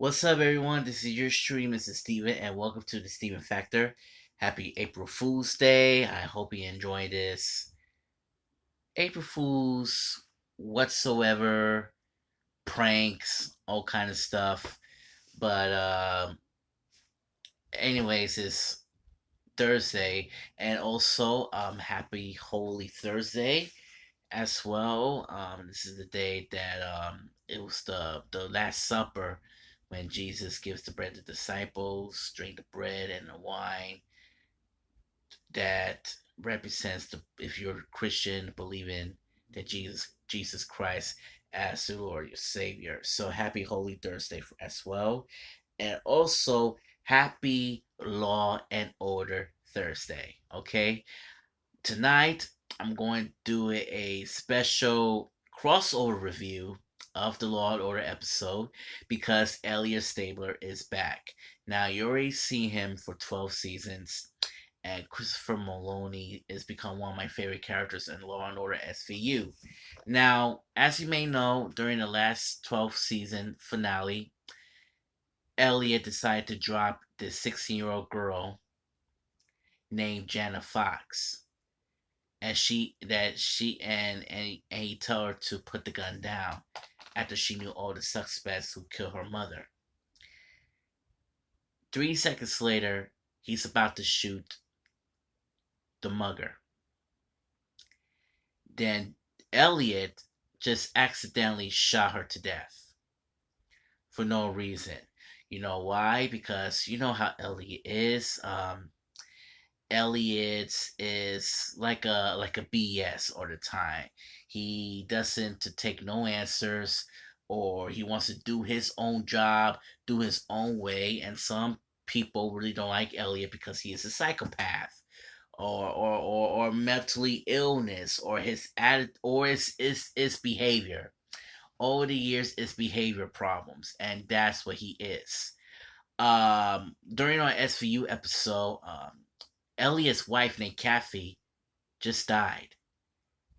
What's up, everyone? This is your stream, Mr. Steven, and welcome to the Steven Factor. Happy April Fool's Day. I hope you enjoy this. April Fool's whatsoever, pranks, all kind of stuff. But, anyways, it's Thursday, and also, happy Holy Thursday as well. This is the day that it was the Last Supper when Jesus gives the bread to the disciples, drink the bread and the wine. That represents the if you're a Christian, believing that Jesus Christ as the Lord, your Savior. So happy Holy Thursday as well, and also happy Law and Order Thursday. Okay, tonight I'm going to do a special crossover review of the Law and Order episode because Elliot Stabler is back. Now, you already see him for 12 seasons, and Christopher Maloney has become one of my favorite characters in Law and Order SVU. Now, as you may know, during the last 12 season finale, Elliot decided to drop this 16-year-old girl named Jana Fox, and and he told her to put the gun down after she knew all the suspects who killed her mother. 3 seconds later, he's about to shoot the mugger. Then Elliot just accidentally shot her to death for no reason. You know why? Because you know how Elliot is. Elliot is like a BS all the time. He doesn't to take no answers, or he wants to do his own job, do his own way, and some people really don't like Elliot because he is a psychopath, or mentally illness, or his attitude, or his behavior. Over the years, it's behavior problems, and that's what he is. During our SVU episode, Elliot's wife named Kathy just died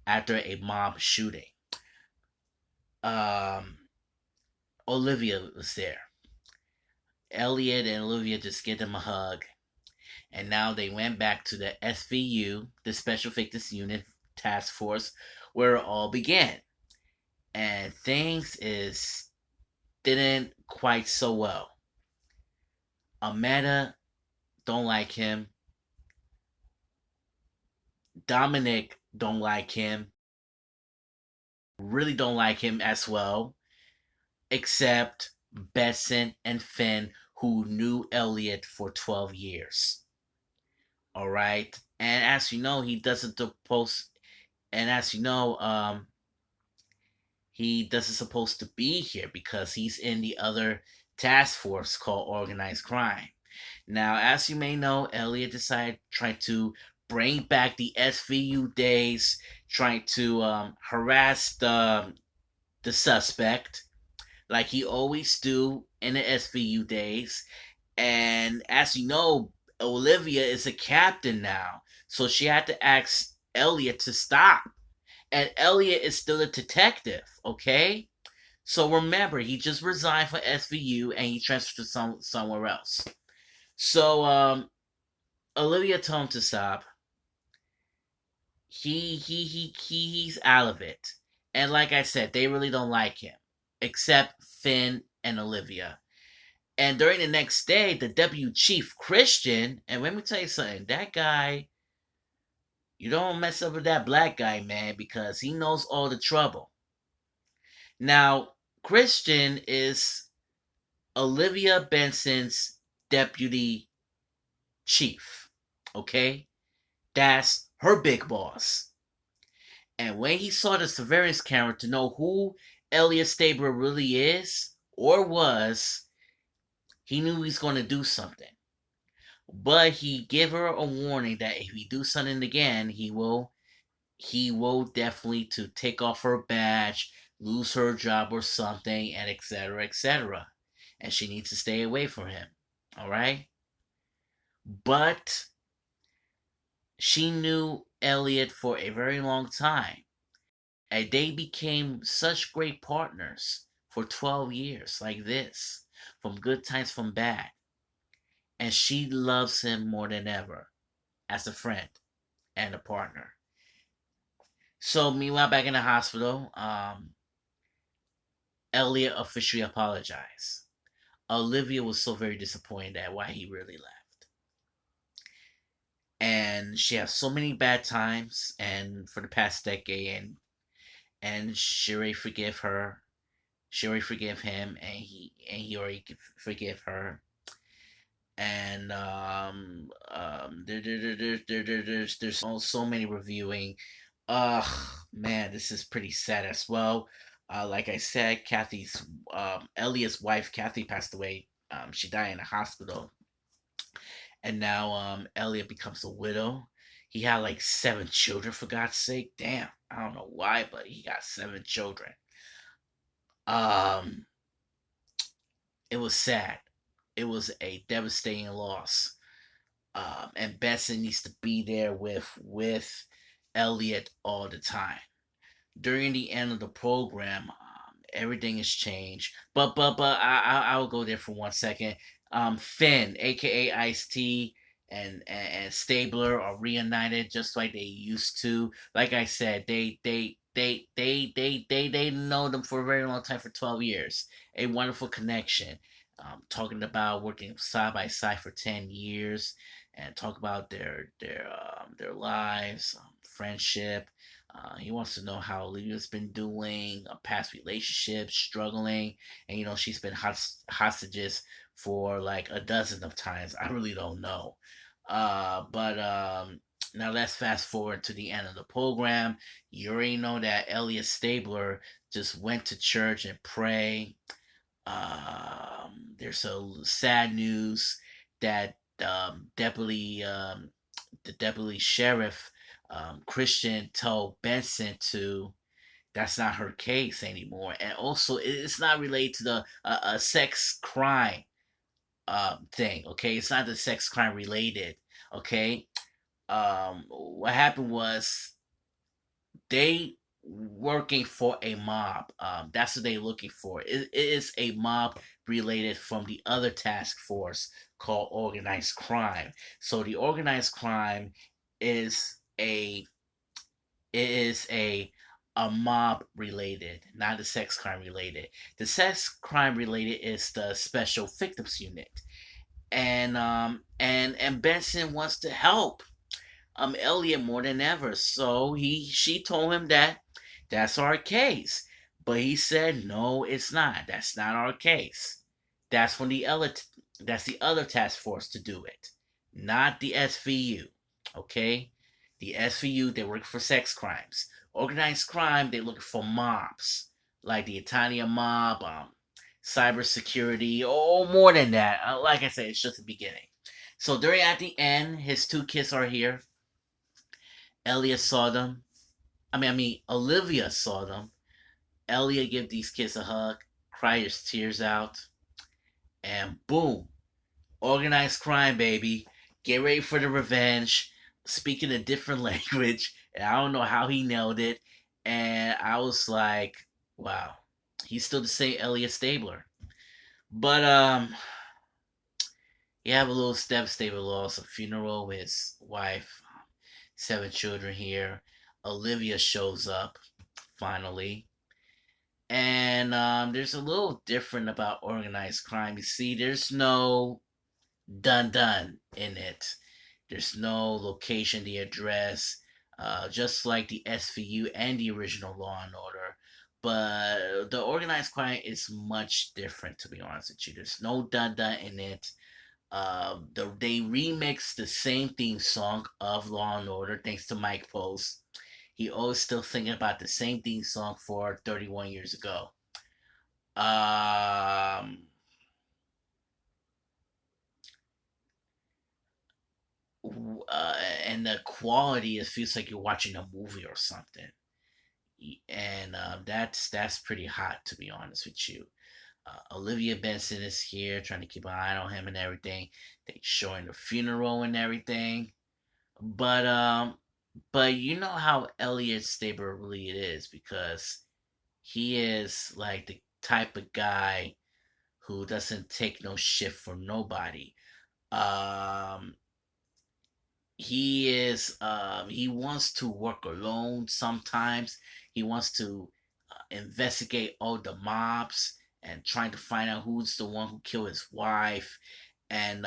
after a mob shooting. Um, Olivia was there. Elliot and Olivia just gave them a hug, and now they went back to the SVU, the Special Victims Unit Task Force, where it all began. And things is didn't quite so well. Amanda don't like him. Dominic don't like him. Really don't like him as well. Except Besson and Finn, who knew Elliot for 12 years. Alright? And as you know, he doesn't post and as you know, he doesn't supposed to be here because he's in the other task force called Organized Crime. Now, as you may know, Elliot decided to try to bring back the SVU days, trying to harass the suspect, like he always do in the SVU days. And as you know, Olivia is a captain now, so she had to ask Elliot to stop. And Elliot is still a detective, okay? So remember, he just resigned for SVU and he transferred to somewhere else. So Olivia told him to stop. He's out of it. And like I said, they really don't like him. Except Finn and Olivia. And during the next day, the deputy chief, Christian, and let me tell you something, that guy, you don't mess up with that black guy, man, because he knows all the trouble. Now, Christian is Olivia Benson's deputy chief. Okay? That's her big boss. And when he saw the surveillance camera to know who Elliot Stabler really is or was, he knew he's going to do something. But he gave her a warning that if he do something again, he will definitely to take off her badge, lose her job or something, and etc. etc. And she needs to stay away from him. Alright? But she knew Elliot for a very long time. And they became such great partners for 12 years, like this, from good times, from bad. And she loves him more than ever as a friend and a partner. So, meanwhile, back in the hospital, Elliot officially apologized. Olivia was so very disappointed at why he really left. And she had so many bad times and for the past decade, and she already forgive her. She already forgive him, and he already forgive her. And there's so many reviewing. Man, this is pretty sad as well. Like I said, Elliot's wife Kathy passed away. She died in a hospital, and now Elliot becomes a widow. He had like 7 children, for God's sake. Damn, I don't know why, but he got 7 children. Um, it was sad. It was a devastating loss. And Benson needs to be there with Elliot all the time. During the end of the program, everything has changed. But I will go there for 1 second. Finn, aka Ice T, and Stabler are reunited just like they used to. Like I said, they know them for a very long time, for 12 years. A wonderful connection. Talking about working side by side for 10 years, and talk about their lives, friendship. He wants to know how Olivia's been doing, past relationships, struggling, and she's been hostages for like a dozen of times. I really don't know. But Now let's fast forward to the end of the program. You already know that Elliot Stabler just went to church and pray. There's a sad news that the deputy sheriff, Christian, told Benson to that's not her case anymore, and also it's not related to the sex crime thing. Okay, it's not the sex crime related. Okay, what happened was they working for a mob. That's what they're looking for. It is a mob related from the other task force called organized crime. So the organized crime is a mob related, not the sex crime related. The sex crime related is the special victims unit, and Benson wants to help Elliot more than ever. So she told him that that's our case. But he said, no, it's not. That's not our case. That's from that's the other task force to do it. Not the SVU. Okay? The SVU, they work for sex crimes. Organized crime, they look for mobs. Like the Italian mob, cybersecurity, or more than that. Like I said, it's just the beginning. So at the end, his 2 kids are here. Elliot saw them. Olivia saw them. Elliot give these kids a hug, cry his tears out, and boom, organized crime, baby. Get ready for the revenge. Speaking a different language, and I don't know how he nailed it. And I was like, wow, he's still the same Elliot Stabler. But he have a little devastating loss, a funeral with his wife, 7 children here. Olivia shows up finally. And there's a little different about organized crime. You see, there's no dun in it. There's no location, the address, just like the SVU and the original Law and Order. But the organized crime is much different, to be honest with you. There's no dun in it. They remixed the same theme song of Law and Order, thanks to Mike Post. He always still thinking about the same theme song for 31 years ago. Um, and the quality, it feels like you're watching a movie or something. And that's pretty hot, to be honest with you. Olivia Benson is here trying to keep an eye on him and everything. They showing the funeral and everything. But you know how Elliot Stabler really it is, because he is like type of guy who doesn't take no shit from nobody. Um, he wants to work alone sometimes. He wants to investigate all the mobs and trying to find out who's the one who killed his wife. And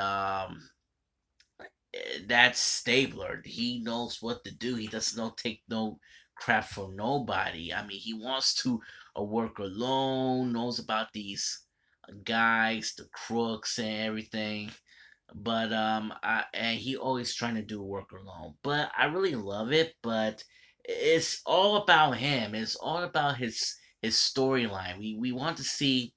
that's Stabler. He knows what to do. He doesn't know take no crap from nobody. I mean, he wants to work alone. Knows about these guys, the crooks, and everything. But and he always trying to do work alone. But I really love it. But it's all about him. It's all about his storyline. We want to see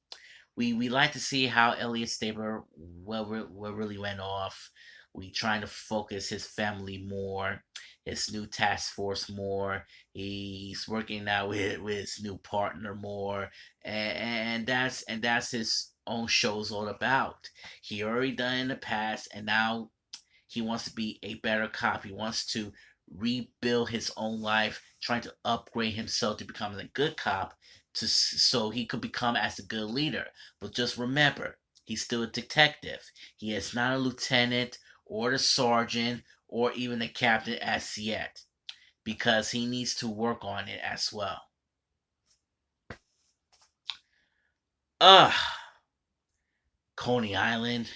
we like to see how Elliot Stabler what really went off. We trying to focus his family more, his new task force more. He's working out with his new partner more, and that's his own show's all about. He already done in the past, and now he wants to be a better cop. He wants to rebuild his own life, trying to upgrade himself to becoming a good cop, so he could become as a good leader. But just remember, he's still a detective. He is not a lieutenant or the sergeant or even a captain as yet, because he needs to work on it as well. Ugh, Coney Island,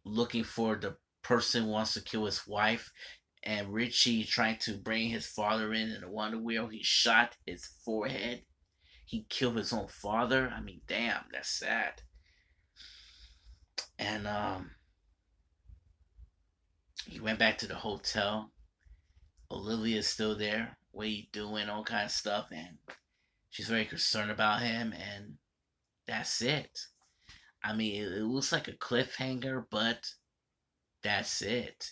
looking for the person who wants to kill his wife, and Richie trying to bring his father in the Wonder Wheel. He shot his forehead. He killed his own father. I mean, damn, that's sad. And he went back to the hotel. Olivia's still there. What he doing? All kind of stuff, and she's very concerned about him. And that's it. I mean, it looks like a cliffhanger, but that's it.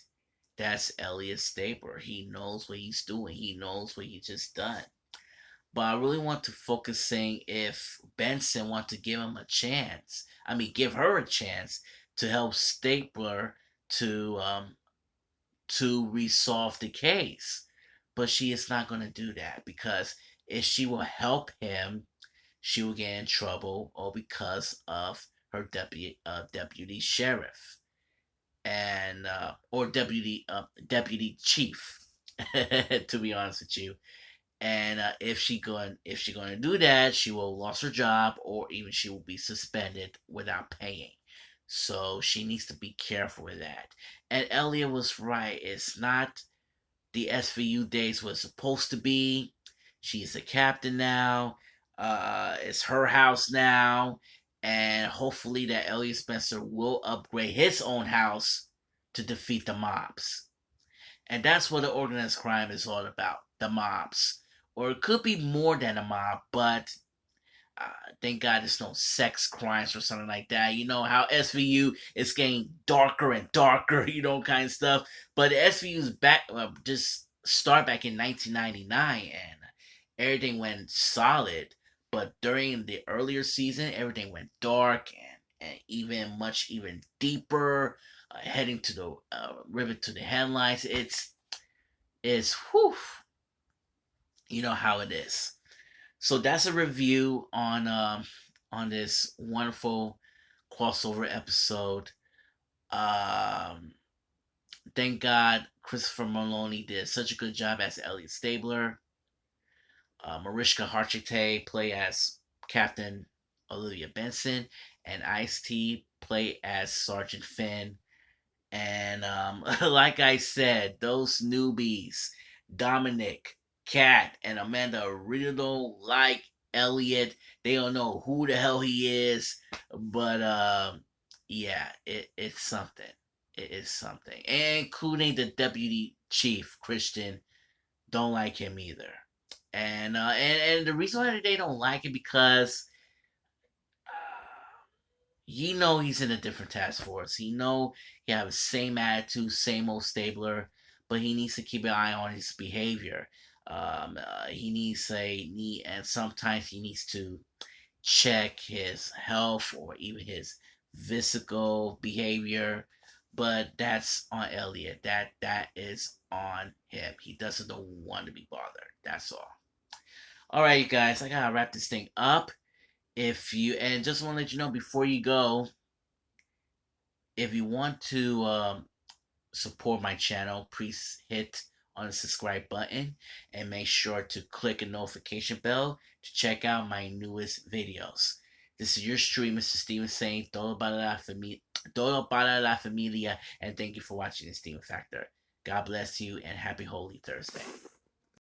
That's Elliot Stabler. He knows what he's doing. He knows what he just done. But I really want to focus saying if Benson want to give him a chance. I mean, give her a chance to help Stapler to resolve the case. But she is not going to do that, because if she will help him, she will get in trouble, or because of her deputy sheriff and or deputy chief. To be honest with you, and if she going to do that, she will lose her job, or even she will be suspended without paying. So she needs to be careful with that. And Elliot was right. It's not the SVU days was supposed to be. She's a captain now. It's her house now, and hopefully that Elliot Spencer will upgrade his own house to defeat the mobs. And that's what the organized crime is all about, the mobs. Or it could be more than a mob, but thank God there's no sex crimes or something like that. You know how SVU is getting darker and darker, kind of stuff. But SVU's back, just start back in 1999, and everything went solid. But during the earlier season, everything went dark and even deeper, heading to the river to the headlines. It's whew, you know how it is. So that's a review on this wonderful crossover episode. Um, thank God Christopher Maloney did such a good job as Elliot Stabler. Mariska Hargitay play as Captain Olivia Benson, and Ice T play as Sergeant Finn. And like I said, those newbies, Dominic, Kat, and Amanda, really don't like Elliot. They don't know who the hell he is. But yeah, it's something. It is something. And including the deputy chief, Christian, don't like him either. And the reason why they don't like it, because you know he's in a different task force. He know he have the same attitude, same old Stabler, but he needs to keep an eye on his behavior. He needs and sometimes he needs to check his health or even his physical behavior. But that's on Elliot. That is on him. He doesn't want to be bothered. That's all. All right, you guys, I gotta wrap this thing up. If you and just want to let you know before you go, if you want to support my channel, please hit on the subscribe button and make sure to click a notification bell to check out my newest videos. This is your stream, Mr. Steven saying todo para la familia, and thank you for watching the Steven Factor. God bless you and happy Holy Thursday.